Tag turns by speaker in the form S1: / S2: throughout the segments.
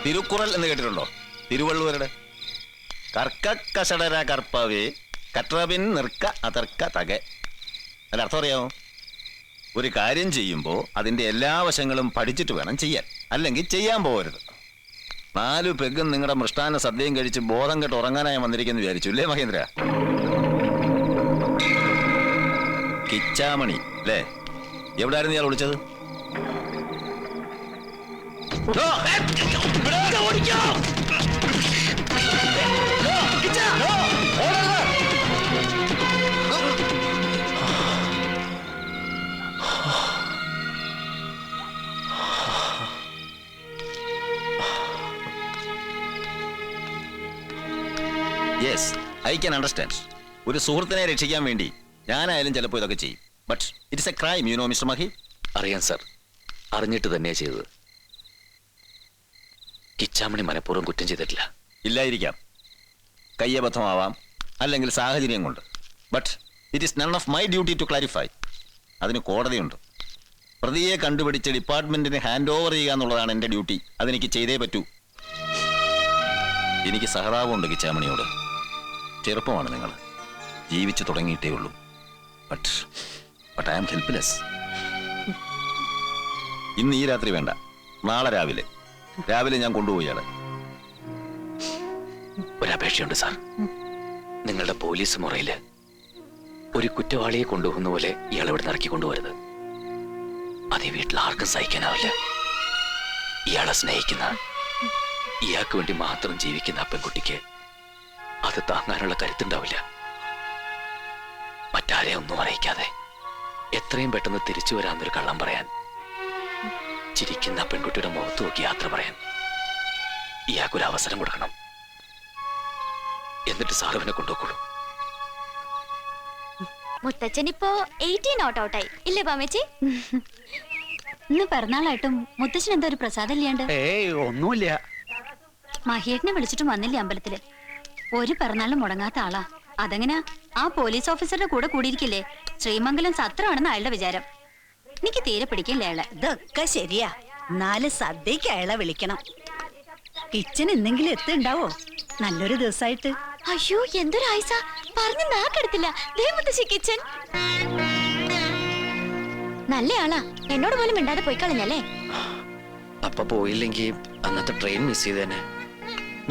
S1: തിരുക്കുറൽ എന്ന് കേട്ടിട്ടുണ്ടോ? തിരുവള്ളുവരുടെ കർക്കശടര കർപ്പവേ കട്രപിൻ നിർക്ക അതർക്ക തകെ. അതിന്റെ അർത്ഥം അറിയാമോ? ഒരു കാര്യം ചെയ്യുമ്പോൾ അതിന്റെ എല്ലാ വശങ്ങളും പഠിച്ചിട്ട് വേണം ചെയ്യാൻ, അല്ലെങ്കിൽ ചെയ്യാൻ പോകരുത്. 4 പെഗും നിങ്ങളുടെ മൃഷ്ടാന സദ്യയും കഴിച്ച് ബോധം കെട്ട് ഉറങ്ങാനായി വന്നിരിക്കുന്നു വിചാരിച്ചു അല്ലേ മഹേന്ദ്ര? കിച്ചാമണി അല്ലേ? എവിടെയായിരുന്നു ഇയാൾ വിളിച്ചത്? Yes, I can understand. ഒരു സുഹൃത്തിനെ രക്ഷിക്കാൻ വേണ്ടി ഞാനായാലും ചിലപ്പോൾ ഇതൊക്കെ ചെയ്യും. But it's A crime, you know mister Mahi.
S2: അറിയാം സാർ, അറിഞ്ഞിട്ട് തന്നെയാ ചെയ്തത്. കിച്ചാമണി മനഃപൂർവ്വം കുറ്റം ചെയ്തിട്ടില്ല.
S1: ഇല്ലായിരിക്കാം, കയ്യബദ്ധമാവാം, അല്ലെങ്കിൽ സാഹചര്യം കൊണ്ട്. But it is none of my duty to clarify. അതിന് കോടതിയുണ്ട്. പ്രതിയെ കണ്ടുപിടിച്ച് ഡിപ്പാർട്ട്മെന്റിന് ഹാൻഡ് ഓവർ ചെയ്യുക എന്നുള്ളതാണ് എൻ്റെ ഡ്യൂട്ടി. അതെനിക്ക് ചെയ്തേ പറ്റൂ. എനിക്ക് സഹതാപമുണ്ട് കിച്ചാമണിയോട്. ചെറുപ്പമാണ് നിങ്ങൾ, ജീവിച്ചു തുടങ്ങിയിട്ടേ ഉള്ളൂ. But I am helpless. ഇന്ന് ഈ രാത്രി വേണ്ട, നാളെ രാവിലെ ഞാൻ കൊണ്ടുപോയി ആളെ.
S2: ഒരപേക്ഷയുണ്ട് സാർ. നിങ്ങളുടെ പോലീസ് മുറയില് ഒരു കുറ്റവാളിയെ കൊണ്ടുപോകുന്ന പോലെ ഇയാളെ ഇവിടെ ഇറക്കി കൊണ്ടുപോകരുത്. അത് ഈ വീട്ടിൽ ആർക്കും സഹിക്കാനാവില്ല. ഇയാളെ സ്നേഹിക്കുന്ന, ഇയാൾക്ക് വേണ്ടി മാത്രം ജീവിക്കുന്ന ആ പെൺകുട്ടിക്ക് അത് താങ്ങാനുള്ള കരുത്തുണ്ടാവില്ല. മറ്റാരെ ഒന്നും അറിയിക്കാതെ എത്രയും പെട്ടെന്ന് തിരിച്ചു വരാന്നൊരു കള്ളം പറയാൻ, ചിരിക്കുന്ന പെൺകുട്ടിയുടെ മുഖത്ത് നോക്കി യാത്ര പറയാൻ ഇയാൾക്കൊരു അവസരം കൊടുക്കണം. എന്നിട്ട് സാറുവിനെ കൊണ്ടുപോകുള്ളൂ.
S3: മുത്തച്ഛനിപ്പോ 18 ഔട്ടായി ഇല്ലേ പാമേച്ചി?
S4: ഇന്ന് പിറന്നാളായിട്ടും മുത്തച്ഛൻ എന്തോ ഒരു പ്രസാദം ഇല്ലാണ്ട്.
S5: ഒന്നുമില്ല.
S4: മഹിയേട്ടനെ വിളിച്ചിട്ടും വന്നില്ലേ അമ്പലത്തില്? ഒരു പിറന്നാളിനും മുടങ്ങാത്ത ആളാ. അതെങ്ങനാ ആ പോലീസ് ഓഫീസറുടെ കൂടെ കൂടിയിരിക്കില്ലേ? ശ്രീമംഗലം സത്രമാണെന്ന് അയാളുടെ വിചാരം. എനിക്ക് തീരെ പിടിക്കില്ല അയാളെ.
S6: ഇതൊക്കെ ശരിയാ, 4 സദ്യക്ക് അയാളെ വിളിക്കണം. കിച്ചൻ എന്തെങ്കിലും എത്തുണ്ടാവോ നല്ലൊരു ദിവസമായിട്ട്?
S3: അയ്യോ എന്തൊരു ആയിസ, പറഞ്ഞു നാക്കെടുത്തില്ല. മുത്തശ്ശി കിച്ചൻ നല്ല ആളാ, എന്നോട് പോലും മിണ്ടാതെ പോയി കളഞ്ഞല്ലേ.
S2: അപ്പൊ പോയില്ലെങ്കിൽ അന്നത്തെ ട്രെയിൻ മിസ് ചെയ്തേനെ.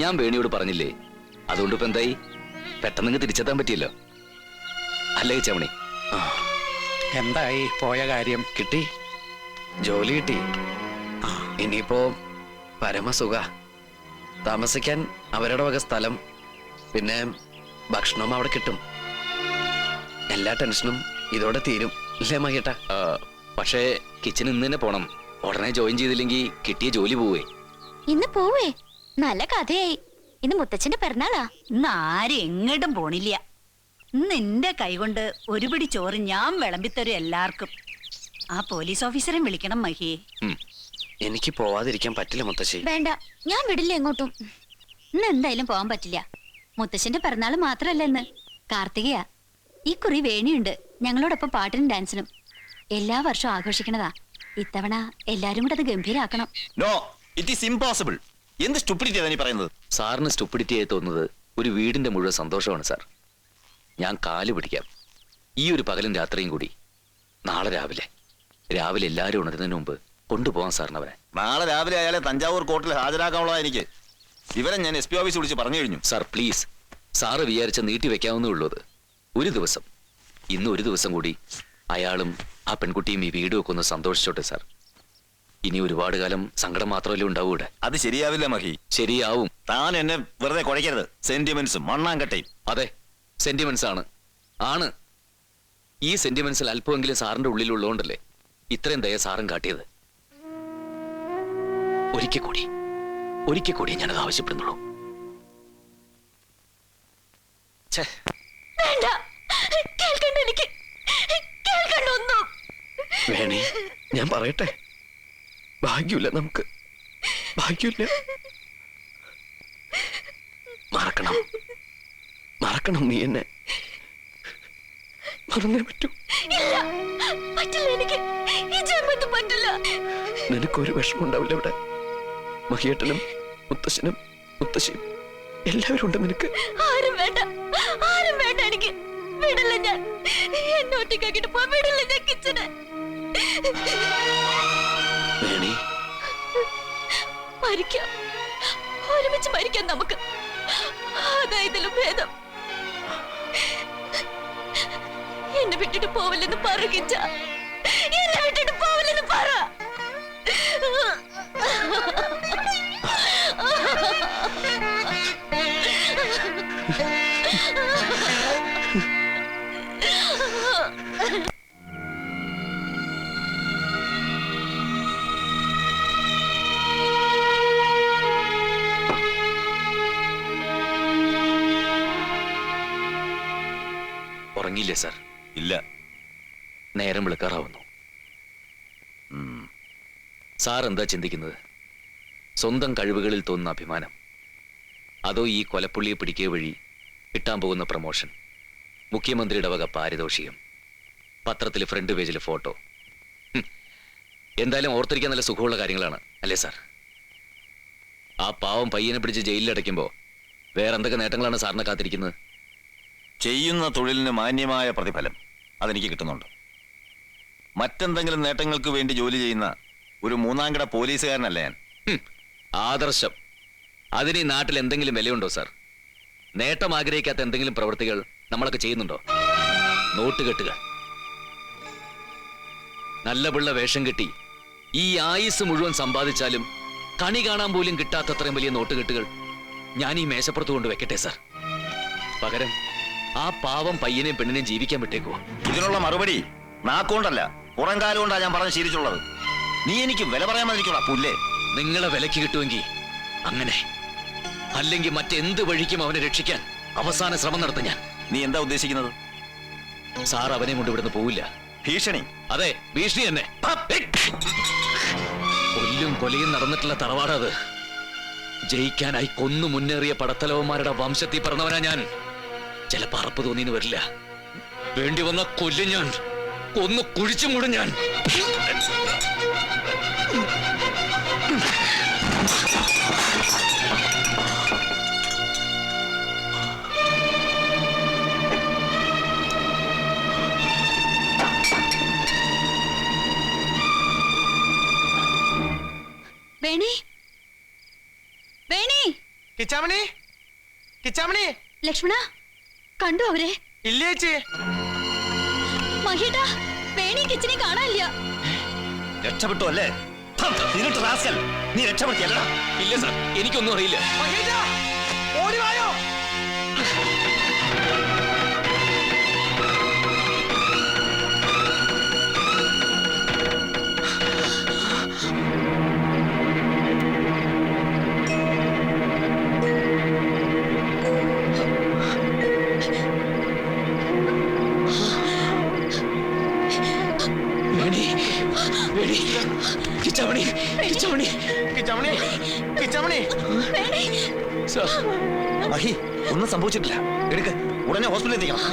S2: ഞാൻ വേണിയോട് പറഞ്ഞില്ലേ, അതുകൊണ്ട് ഇപ്പൊ എന്തായി? പെട്ടെന്ന് തിരിച്ചെത്താൻ പറ്റിയല്ലോ അല്ലേ ചമണി?
S5: എന്തായി പോയ കാര്യം?
S2: കിട്ടി, ജോലി കിട്ടി. ഇനിയിപ്പോ പരമസുഖ. താമസിക്കാൻ അവരുടെ വക സ്ഥലം, പിന്നെ ഭക്ഷണവും അവിടെ കിട്ടും. എല്ലാ ടെൻഷനും ഇതോടെ തീരും ഇല്ലേ മഹിയേട്ടാ? പക്ഷേ കിച്ചൺ ഇന്ന് തന്നെ പോണം. ഉടനെ ജോയിൻ ചെയ്തില്ലെങ്കിൽ കിട്ടിയ ജോലി പോവേ.
S3: ഇന്ന് പോവേ? നല്ല കഥയായി. ഇന്ന് മുത്തച്ഛന്റെ പിറന്നാളാ.
S6: ഇന്ന് ആരും എങ്ങോട്ടും പോണില്ല. ഇന്ന് എന്റെ കൈകൊണ്ട് ഒരു പിടി ചോറ് ഞാൻ വിളമ്പിത്തരും എല്ലാവർക്കും. ആ പോലീസ് ഓഫീസറെ വിളിക്കണം മഹിയെ.
S2: എനിക്ക് പോവാതിരിക്കാൻ പറ്റില്ല മുത്തശ്ശി.
S3: വേണ്ട, ഞാൻ വിടില്ല എങ്ങോട്ടും.
S4: ഇന്ന് എന്തായാലും പോവാൻ പറ്റില്ല. മുത്തശ്ശന്റെ പിറന്നാള് മാത്രല്ല ഇന്ന്, കാർത്തികയാ. ഈ കുറി വേണിയുണ്ട് ഞങ്ങളോടൊപ്പം പാട്ടിനും ഡാൻസിനും. എല്ലാ വർഷവും ആഘോഷിക്കണതാ. ഇത്തവണ എല്ലാരും കൂടെ അത് ഗംഭീരാക്കണം.
S1: No, it is impossible. എന്ത് സ്റ്റുപ്പിഡിറ്റി ആണ് നീ പറയുന്നത്?
S2: സാറിന് സ്റ്റുപ്പിഡിറ്റി ആയി തോന്നുന്നത് ഒരു വീടിന്റെ മുഴുവൻ സന്തോഷമാണ് സാർ. ഞാൻ കാല് പിടിക്കാം. ഈ ഒരു പകലും രാത്രിയും കൂടി നാളെ രാവിലെ എല്ലാവരും ഉണരുന്നതിന് മുമ്പ് കൊണ്ടുപോകാൻ സാറിന് അവരെ.
S1: നാളെ രാവിലെ അയാളെ തഞ്ചാവൂർ കോർട്ടിൽ ഹാജരാക്കാനുള്ള എനിക്ക് വിവരം ഞാൻ SP ഓഫീസ് വിളിച്ച് പറഞ്ഞു കഴിഞ്ഞു.
S2: സാർ പ്ലീസ്, സാറ് വിചാരിച്ച നീട്ടി വെക്കാവുന്നേ ഉള്ളൂ. അത് ഒരു ദിവസം, ഇന്ന് ഒരു ദിവസം കൂടി അയാളും ആ പെൺകുട്ടിയും ഈ വീടും ഒക്കെ ഒന്ന് സന്തോഷിച്ചോട്ടെ സാർ. ഇനി ഒരുപാട് കാലം സങ്കടം മാത്രമല്ലേ ഉണ്ടാവൂടെ?
S1: അത് ശരിയാവില്ല മഹി.
S2: ശരിയാവും.
S1: താൻ എന്നെ വെറുതെ കുഴയ്ക്കരുത്. സെന്റിമെന്റ്സും മണ്ണാങ്കട്ടയും.
S2: അതെ, സെന്റിമെന്റ്സ് ആണ്. ഈ സെന്റിമെന്റ്സിൽ അല്പമെങ്കിലും സാറിന്റെ ഉള്ളിലുള്ളതുകൊണ്ടല്ലേ ഇത്രയും ദയ സാറും കാട്ടിയത്. ഒരിക്കൽ കൂടി ഞാനത് ആവശ്യപ്പെടുന്നുള്ളൂ.
S3: വേണ്ട, കേൾക്കണ്ട, എനിക്ക് കേൾക്കണ്ട ഒന്നും.
S2: വേണേ ഞാൻ പറയട്ടെ, ഭാഗ്യമില്ല നമുക്ക്, ഭാഗ്യമില്ല. മറക്കണം നീ എന്നെ. മറന്നേ പറ്റൂ.
S3: ഇല്ല, പറ്റില്ല, എനിക്ക് ഈ ജന്മത്തിൽ പറ്റില്ല.
S2: നിനക്കൊരു വിഷമം ഉണ്ടാവില്ല ഇവിടെ. മഹിയേട്ടനും മുത്തശ്ശനും മുത്തശ്ശിയും എല്ലാവരും ഉണ്ട് നിനക്ക്.
S3: ആരും വേണ്ട, ആരും വേണ്ട എനിക്ക്. വിടില്ല ഞാൻ. എന്നെ ഒറ്റയ്ക്കാക്കിട്ട് പോവാൻ വിടില്ല ഞാൻ കിച്ചന്.
S2: വേണി,
S3: മരിക്കാം, ഒരുമിച്ച് മരിക്കാം നമുക്ക്. അതാ ഇതിലും ഭേദം. എന്നെ വിട്ടിട്ട് പോവില്ലെന്ന് പറ കിച്ച. എന്നെ വിട്ടിട്ട് പോവില്ലെന്ന് പറ.
S2: ഉറങ്ങിയില്ലേ സാർ?
S1: ഇല്ല.
S2: നേരം വിളിക്കാറാവുന്നു.
S1: ഉം.
S2: സാർ എന്താ ചിന്തിക്കുന്നത്? സ്വന്തം കഴിവുകളിൽ തോന്നുന്ന അഭിമാനം, അതോ ഈ കൊലപ്പുള്ളിയെ പിടിക്കുക വഴി കിട്ടാൻ പോകുന്ന പ്രമോഷൻ, മുഖ്യമന്ത്രിയുടെ വക പാരിതോഷികം, പത്രത്തിൽ ഫ്രണ്ട് പേജിൽ ഫോട്ടോ? എന്തായാലും ഓർത്തിരിക്കാൻ നല്ല സുഖമുള്ള കാര്യങ്ങളാണ് അല്ലേ സാർ? ആ പാവം പയ്യനെ പിടിച്ച് ജയിലിലടയ്ക്കുമ്പോൾ വേറെന്തൊക്കെ നേട്ടങ്ങളാണ് സാറിനെ കാത്തിരിക്കുന്നത്?
S1: ചെയ്യുന്ന തൊഴിലിന് മാന്യമായ പ്രതിഫലം അതെനിക്ക് കിട്ടുന്നുണ്ട്. മറ്റെന്തെങ്കിലും നേട്ടങ്ങൾക്ക് വേണ്ടി ജോലി ചെയ്യുന്ന ഒരു മൂന്നാംകിട പോലീസുകാരനല്ല ഞാൻ.
S2: ആദർശം, അതിന് ഈ നാട്ടിൽ എന്തെങ്കിലും വിലയുണ്ടോ സാർ? നേട്ടം ആഗ്രഹിക്കാത്ത എന്തെങ്കിലും പ്രവൃത്തികൾ നമ്മളൊക്കെ ചെയ്യുന്നുണ്ടോ? നോട്ടുകെട്ടുകൾ, നല്ല പിള്ള വേഷം കെട്ടി ഈ ആയുസ് മുഴുവൻ സമ്പാദിച്ചാലും കണി കാണാൻ പോലും കിട്ടാത്തത്രയും വലിയ നോട്ടുകെട്ടുകൾ ഞാൻ ഈ മേശപ്പുറത്ത് കൊണ്ട് വെക്കട്ടെ സാർ? പകരം ആ പാവം പയ്യനെയും പെണ്ണിനെയും ജീവിക്കാൻ വിട്ടേക്കോ?
S1: ഇതിനുള്ള മറുപടി നാക്കൊണ്ടല്ല, പുറം കാലം കൊണ്ടാണ് ഞാൻ പറഞ്ഞ് ശീലിച്ചുള്ളത്. നീ എനിക്ക് വില പറയാൻ മതിരിക്കണ പുല്ലേ.
S2: നിങ്ങളെ വിലക്ക് കിട്ടുമെങ്കിൽ അങ്ങനെ, അല്ലെങ്കിൽ മറ്റെന്ത് വഴിക്കും അവനെ രക്ഷിക്കാൻ അവസാന ശ്രമം നടത്തും ഞാൻ.
S1: നീ എന്താ ഉദ്ദേശിക്കുന്നത്?
S2: സാർ അവനെ കൊണ്ട് ഇവിടുന്ന് പോവില്ല.
S1: ഭീഷണി?
S2: അതെ, ഭീഷണി തന്നെ. കൊല്ലും കൊലയും നടന്നിട്ടുള്ള തറവാടത്. ജയിക്കാനായി കൊന്നു മുന്നേറിയ പടത്തലവന്മാരുടെ വംശത്തിൽ പറഞ്ഞവനാ ഞാൻ. ചിലപ്പോ അറപ്പ് തോന്നിന്ന് വരില്ല. വേണ്ടി വന്ന കൊല്ലും ഞാൻ, കൊന്നു കുഴിച്ചു മൂടും ഞാൻ.
S4: വേണി, വേണി,
S7: കിച്ചാമണി, കിച്ചാമണി.
S4: ലക്ഷ്മണ, കണ്ടു അവരെ?
S7: ഇല്ല ചേച്ചി.
S4: മഹിട്ടാ, വേണി കിച്ചനെ കാണാനില്ല.
S1: രക്ഷപ്പെട്ടു അല്ലേ? നീ രക്ഷപ്പെടുത്തിയല്ല?
S2: ഇല്ല സാർ, എനിക്കൊന്നും അറിയില്ല.
S7: ഓടിവായോ?
S2: കിച്ചാമണി, കിച്ചാമണി,
S7: കിച്ചാമണി, കിച്ചാമണി.
S1: മഹി, ഒന്നും സംഭവിച്ചിട്ടില്ല. എടുക്ക്, ഉടനെ ഹോസ്പിറ്റലിൽ എത്തിക്കണം.